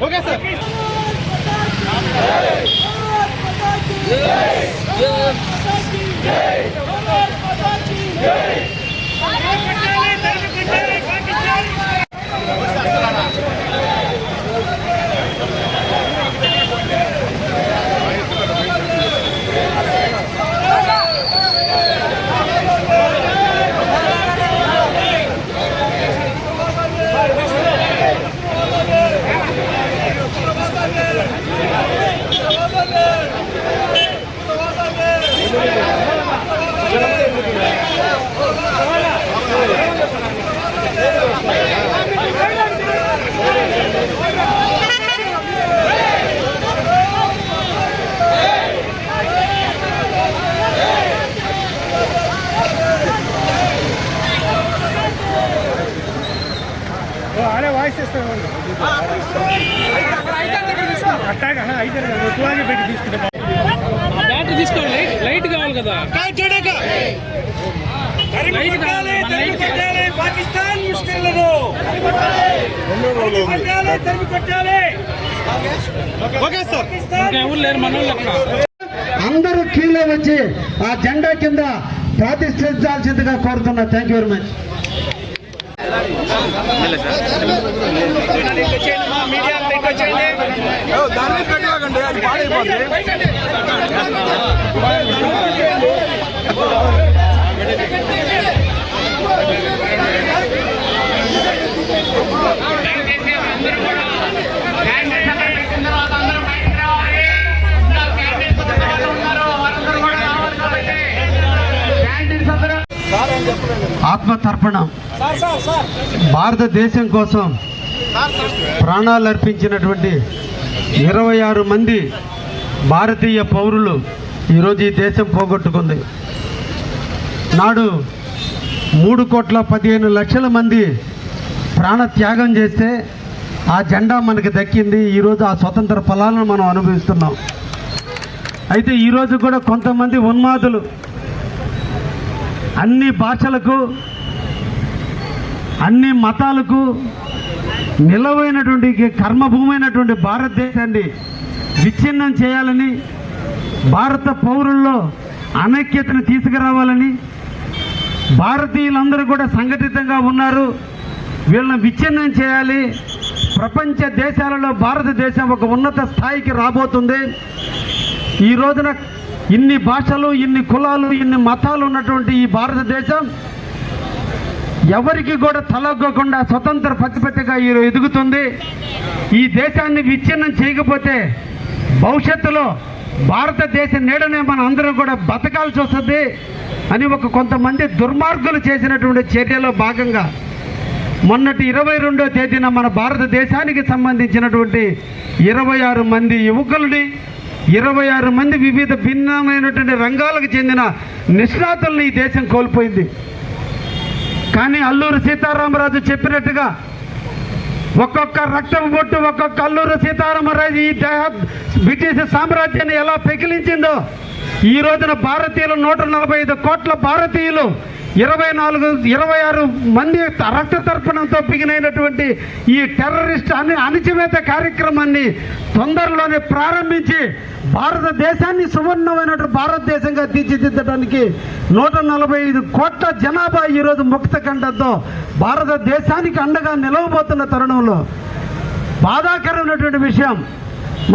Okay sir. అరే voice ఇస్తాను అట్టాగా అయితే పెట్టి తీసుకుంటాం. బ్యాటరీ తీసుకోవాలి, లైట్ కావాలి కదా. పాకిస్తాన్ ముష్కర్లను ఎవరు లేరు మన అందరూ కీలో వచ్చి ఆ జెండా కింద ప్రతిష్ఠించాల్సిందిగా కోరుతున్నా. Thank you very much. దాన్ని పెట్టకండి, అది పాడైపోతుంది. ఆత్మతర్పణం భారతదేశం కోసం ప్రాణాలు అర్పించినటువంటి 26 మంది భారతీయ పౌరులు ఈరోజు ఈ దేశం పోగొట్టుకుంది. నాడు 3,15,00,000 మంది ప్రాణ త్యాగం చేస్తే ఆ జెండా మనకి దక్కింది. ఈరోజు ఆ స్వతంత్ర ఫలాలను మనం అనుభవిస్తున్నాం. అయితే ఈరోజు కూడా కొంతమంది ఉన్మాదులు అన్ని భాషలకు అన్ని మతాలకు నిలవైనటువంటి కర్మభూమైనటువంటి భారతదేశాన్ని విచ్ఛిన్నం చేయాలని, భారత పౌరుల్లో అనైక్యతను తీసుకురావాలని, భారతీయులందరూ కూడా సంఘటితంగా ఉన్నారు, వీళ్ళని విచ్ఛిన్నం చేయాలి, ప్రపంచ దేశాలలో భారతదేశం ఒక ఉన్నత స్థాయికి రాబోతుంది. ఈ రోజున ఇన్ని భాషలు, ఇన్ని కులాలు, ఇన్ని మతాలు ఉన్నటువంటి ఈ భారతదేశం ఎవరికి కూడా తలొగ్గకుండా స్వతంత్ర ప్రతిపత్తిగా ఎదుగుతుంది. ఈ దేశాన్ని విచ్ఛిన్నం చేయకపోతే భవిష్యత్తులో భారతదేశ నీడనే మనం అందరం కూడా బతకాల్సి వస్తుంది అని కొంతమంది దుర్మార్గులు చేసినటువంటి చర్యలో భాగంగా మొన్నటి 22వ తేదీన మన భారతదేశానికి సంబంధించినటువంటి 26 మంది యువకులని, 26 మంది వివిధ భిన్నమైనటువంటి రంగాలకు చెందిన నిష్ణాతుల్ని ఈ దేశం కోల్పోయింది. కానీ అల్లూరి సీతారామరాజు చెప్పినట్టుగా ఒక్కొక్క రక్తం బొట్టు, ఒక్కొక్క అల్లూరి సీతారామరాజు ఈ బ్రిటిష్ సామ్రాజ్యాన్ని ఎలా పెకిలించిందో ఈ రోజున భారతీయులు 145 కోట్ల భారతీయులు 26 మంది రక్త తర్పణంతో బిగినైనటువంటి ఈ టెర్రరిస్ట్ అణిచివేత కార్యక్రమాన్ని తొందరలోనే ప్రారంభించి భారతదేశాన్ని సువర్ణమైనటువంటి భారతదేశంగా తీర్చిదిద్దడానికి 145 కోట్ల జనాభా ఈరోజు ముక్త కంఠంతో భారతదేశానికి అండగా నిలవబోతున్న తరుణంలో బాధాకరమైనటువంటి విషయం,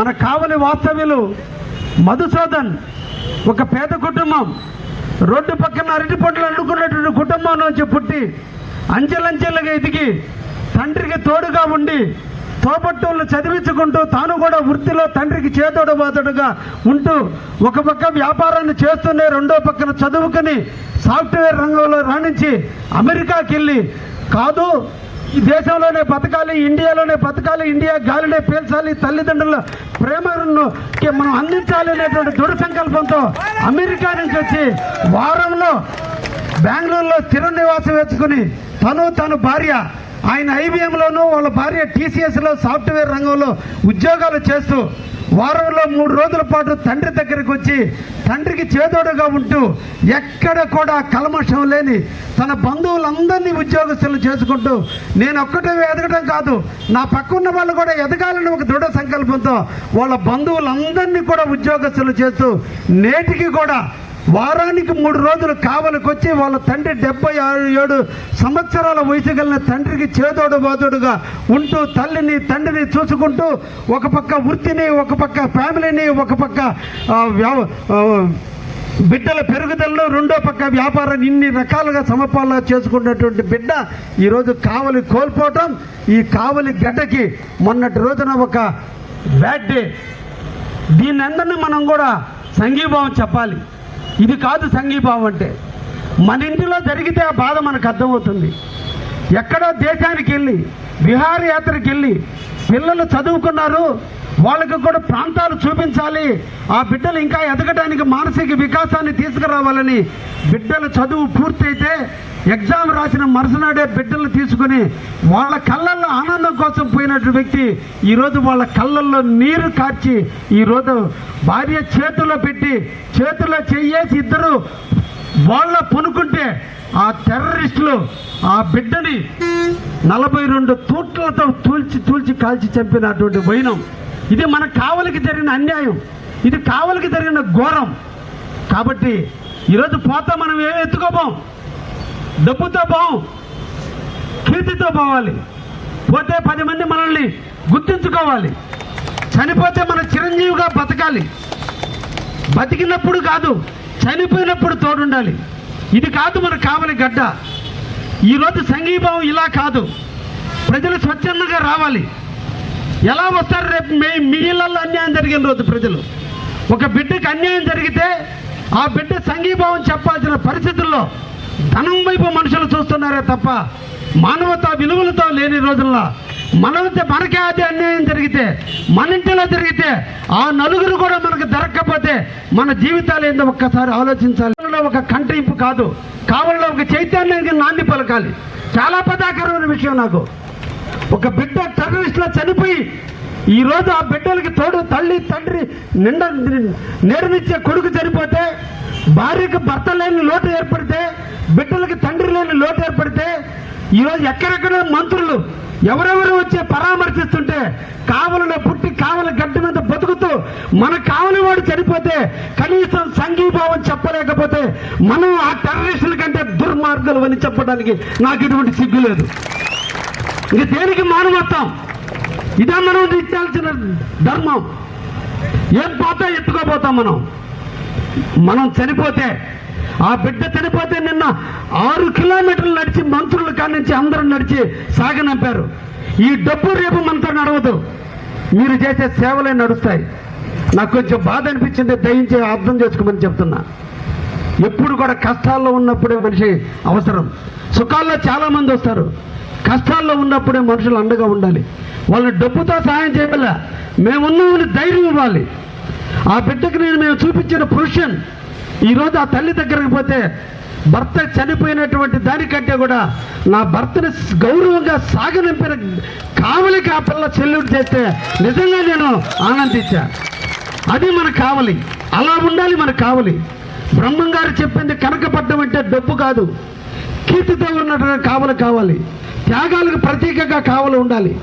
మన కావలి వాస్తవ్యులు మధుసూదన్ ఒక పేద కుటుంబం, రోడ్డు పక్కన అరటి పంటలు అడ్డుకున్నటువంటి కుటుంబం నుంచి పుట్టి అంచెలంచెలుగా ఎదిగి తండ్రికి తోడుగా ఉండి తోబట్టువులను చదివించుకుంటూ తాను కూడా వృత్తిలో తండ్రికి చేతోడు బాతడుగా ఉంటూ ఒక పక్క వ్యాపారాన్ని చేస్తూనే రెండో పక్కన చదువుకుని సాఫ్ట్వేర్ రంగంలో రాణించి అమెరికాకి వెళ్ళి కాదు ఈ దేశంలోనే బతకాలి, ఇండియాలోనే బతకాలి, ఇండియా గాలినే పీల్చాలి, తల్లిదండ్రుల ప్రేమను మనం అందించాలి అనేటువంటి దృఢ సంకల్పంతో అమెరికా నుంచి వచ్చి వారంలో బెంగళూరులో స్థిర నివాసం వేసుకుని తను భార్య ఆయన ఐబిఎంలోనూ వాళ్ళ భార్య టీసీఎస్లో సాఫ్ట్వేర్ రంగంలో ఉద్యోగాలు చేస్తూ వారంలో 3 రోజుల పాటు తండ్రి దగ్గరికి వచ్చి తండ్రికి చేదోడుగా ఉంటూ ఎక్కడ కూడా కల్మషం లేని తన బంధువులందరినీ ఉద్యోగస్తులు చేసుకుంటూ నేను ఒక్కటే ఎదగడం కాదు, నా పక్కన్న వాళ్ళు కూడా ఎదగాలని ఒక దృఢ సంకల్పంతో వాళ్ళ బంధువులందరినీ కూడా ఉద్యోగస్తులు చేస్తూ నేటికి కూడా వారానికి 3 రోజులు కావలికి వచ్చి వాళ్ళ తండ్రి 77 సంవత్సరాల వయసు కలిగిన తండ్రికి చేదోడు బాదోడుగా ఉంటూ తల్లిని తండ్రిని చూసుకుంటూ ఒక పక్క వృత్తిని, ఒక పక్క ఫ్యామిలీని, ఒక పక్క బిడ్డల పెరుగుదలను, రెండో పక్క వ్యాపారాన్ని ఇన్ని రకాలుగా సమపాలన చేసుకున్నటువంటి బిడ్డ ఈరోజు కావలి కోల్పోవటం, ఈ కావలి గడ్డకి మొన్నటి రోజున ఒక బ్యాడ్ డే. దీన్ని అందరినీ మనం కూడా సంఘీభావం చెప్పాలి. ఇది కాదు సంఘీభావం అంటే. మన ఇంటిలో జరిగితే ఆ బాధ మనకు అర్థమవుతుంది. ఎక్కడో దేశానికి వెళ్ళి విహారయాత్రకి వెళ్ళి పిల్లలు చదువుకున్నారు, వాళ్ళకి కూడా ప్రాంతాలు చూపించాలి, ఆ బిడ్డలు ఇంకా ఎదగడానికి మానసిక వికాసాన్ని తీసుకురావాలని బిడ్డల చదువు పూర్తయితే ఎగ్జామ్ రాసిన మరుసనాడే బిడ్డలు తీసుకుని వాళ్ళ కళ్ళల్లో ఆనందం కోసం పోయినటువంటి వ్యక్తి ఈరోజు వాళ్ళ కళ్ళల్లో నీరు కార్చి ఈరోజు భార్య చేతిలో పెట్టి చేతిలో చెయ్యేసి ఇద్దరు వాళ్ళ పొనుకుంటే ఆ టెర్రరిస్టులు ఆ బిడ్డని 42 తూట్లతో తూల్చి కాల్చి చంపినటువంటి వైనం. ఇది మన కావలికి జరిగిన అన్యాయం, ఇది కావలికి జరిగిన ఘోరం. కాబట్టి ఈరోజు పోతా మనం ఏమి ఎత్తుకోపోం, డబ్బుతో పోం, కీర్తితో పోవాలి. పోతే 10 మంది మనల్ని గుర్తించుకోవాలి. చనిపోతే మన చిరంజీవిగా బతకాలి. బతికినప్పుడు కాదు, చనిపోయినప్పుడు తోడుండాలి. ఇది కాదు మన కావలి గడ్డ. ఈరోజు సంఘీభావం ఇలా కాదు, ప్రజలు స్వచ్ఛందంగా రావాలి. ఎలా వస్తారు? రేపు మీ ఇళ్లలో అన్యాయం జరిగిన రోజు ప్రజలు ఒక బిడ్డకి అన్యాయం జరిగితే ఆ బిడ్డ సంఘీభావం చెప్పాల్సిన పరిస్థితుల్లో ధనం వైపు మనుషులు చూస్తున్నారే తప్ప మానవతా విలువలతో లేని రోజుల్లో మనకే అదే అన్యాయం జరిగితే, మన ఇంటిలో జరిగితే ఆ నలుగురు కూడా మనకు దొరక్కపోతే మన జీవితాలు ఏందో ఒక్కసారి ఆలోచించాలి. ఒక కంటింపు కాదు, కావలిలో ఒక చైతన్యానికి నాంది పలకాలి. చాలా బాధాకరమైన విషయం నాకు. ఒక బిడ్డ టెర్రరిస్టులో చనిపోయి ఈరోజు ఆ బిడ్డలకి తోడు తల్లి తండ్రి నిండా నేర్మిచ్చే కొడుకు చనిపోతే, భార్యకు భర్త లేని లోటు ఏర్పడితే, బిడ్డలకి తండ్రి లేని లోటు ఏర్పడితే ఈరోజు ఎక్కడెక్కడ మంత్రులు ఎవరెవరు వచ్చి పరామర్శిస్తుంటే కావలిలో పుట్టి కావలి గడ్డ మీద బతుకుతూ మన కావలి వాడు చనిపోతే కనీసం సంఘీభావం చెప్పలేకపోతే మనం ఆ టెర్రరిస్టుల కంటే దుర్మార్గులు అని చెప్పడానికి నాకు ఇటువంటి సిగ్గు లేదు. ఇంక దేనికి మానవత్వం? ఇదే మనం ఇచ్చాల్సిన ధర్మం. ఏం పోతా ఎత్తుకోపోతాం మనం చనిపోతే, ఆ బిడ్డ చనిపోతే నిన్న 6 కిలోమీటర్లు నడిచి మంత్రుల కాడి నుంచి అందరూ నడిచి సాగనంపారు. ఈ డబ్బు రేపు మనతో నడవదు, మీరు చేసే సేవలే నడుస్తాయి. నాకు కొంచెం బాధ అనిపించింది, దయించి అర్థం చేసుకోమని చెప్తున్నా. ఎప్పుడు కూడా కష్టాల్లో ఉన్నప్పుడే మనిషి అవసరం. సుఖాల్లో చాలామంది వస్తారు, కష్టాల్లో ఉన్నప్పుడే మనుషులు అండగా ఉండాలి. వాళ్ళని డబ్బుతో సహాయం చేయాల, మేమున్నామని ధైర్యం ఇవ్వాలి. ఆ బిడ్డకి మేము చూపించిన ప్రొఫెషన్ ఈరోజు ఆ తల్లి దగ్గరకు పోతే భర్త చనిపోయినటువంటి దానికంటే కూడా నా భర్తని గౌరవంగా సాగనింపిన కావలికి ఆ పిల్ల చెల్లుడు చేస్తే నిజంగా నేను ఆనందించా. అది మన కావలి, అలా ఉండాలి మన కావలి. బ్రహ్మం గారు చెప్పింది కనకపడ్డం అంటే డబ్బు కాదు, కీర్తితో ఉన్నటువంటి కావలి కావాలి. త్యాగాలకు ప్రతీకగా కావలి ఉండాలి,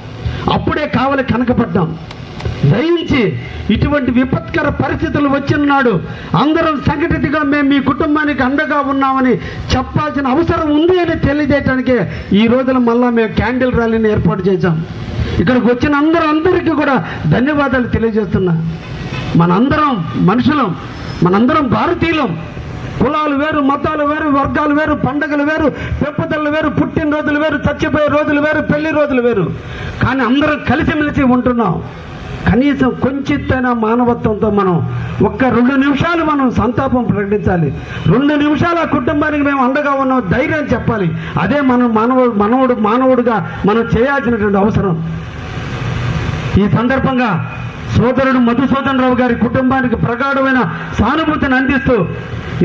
అప్పుడే కావలి కనకపడ్డాం. దయించి ఇటువంటి విపత్కర పరిస్థితులు వచ్చినాడు అందరం సంఘటితగా మేము మీ కుటుంబానికి అండగా ఉన్నామని చెప్పాల్సిన అవసరం ఉంది అని తెలియజేయడానికే ఈ రోజున మళ్ళా మేము క్యాండిల్ ర్యాలీని ఏర్పాటు చేశాం. ఇక్కడికి వచ్చిన అందరికీ కూడా ధన్యవాదాలు తెలియజేస్తున్నా. మనందరం మనుషులం, మనందరం భారతీయులం. కులాలు వేరు, మతాలు వేరు, వర్గాలు వేరు, పండుగలు వేరు, పెంపుదలు వేరు, పుట్టినరోజులు వేరు, చచ్చిపోయే రోజులు వేరు, పెళ్లి రోజులు వేరు, కానీ అందరం కలిసిమెలిసి ఉంటున్నాం. కనీసం కొంచెత్తైనా మానవత్వంతో మనం ఒక్క 2 నిమిషాలు మనం సంతాపం ప్రకటించాలి. 2 నిమిషాలు ఆ కుటుంబానికి మేము అండగా ఉన్నాం ధైర్యం చెప్పాలి. అదే మనం మానవుడుగా మనం చేయాల్సినటువంటి అవసరం. ఈ సందర్భంగా సోదరుడు మధుసూదన్ రావు గారి కుటుంబానికి ప్రగాఢమైన సానుభూతిని అందిస్తూ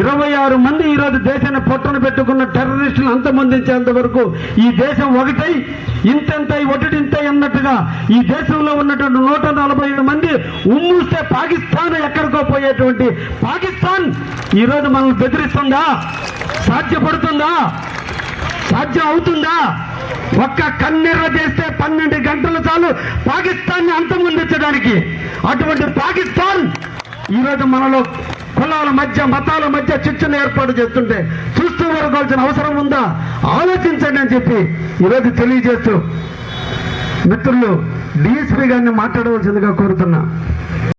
26 మంది ఈరోజు దేశాన్ని పొట్టను పెట్టుకున్న టెర్రరిస్టులు అంతమొందించేంత వరకు ఈ దేశం ఒకటై ఇంతెంతై ఒటింతై అన్నట్టుగా ఈ దేశంలో ఉన్నటువంటి 147 మంది ఉమ్మూస్తే పాకిస్తాన్ ఎక్కడికో పోయేటువంటి పాకిస్తాన్ ఈరోజు మనల్ని బెదిరిస్తుందా? సాధ్యపడుతుందా? సాధ్యం అవుతుందా? ఒక్క కన్నెర్ర చేస్తే 12 గంటలు చాలు పాకిస్తాన్ని అంతమొందించడానికి. అటువంటి పాకిస్తాన్ ఈరోజు మనలో కులాల మధ్య మతాల మధ్య చిచ్చును ఏర్పాటు చేస్తుంటే చూస్తూ వరకాల్సిన అవసరం ఉందా? ఆలోచించండి అని చెప్పి ఈరోజు తెలియజేస్తూ మిత్రులు డిఎస్పీ గారిని మాట్లాడవలసిందిగా కోరుతున్నా.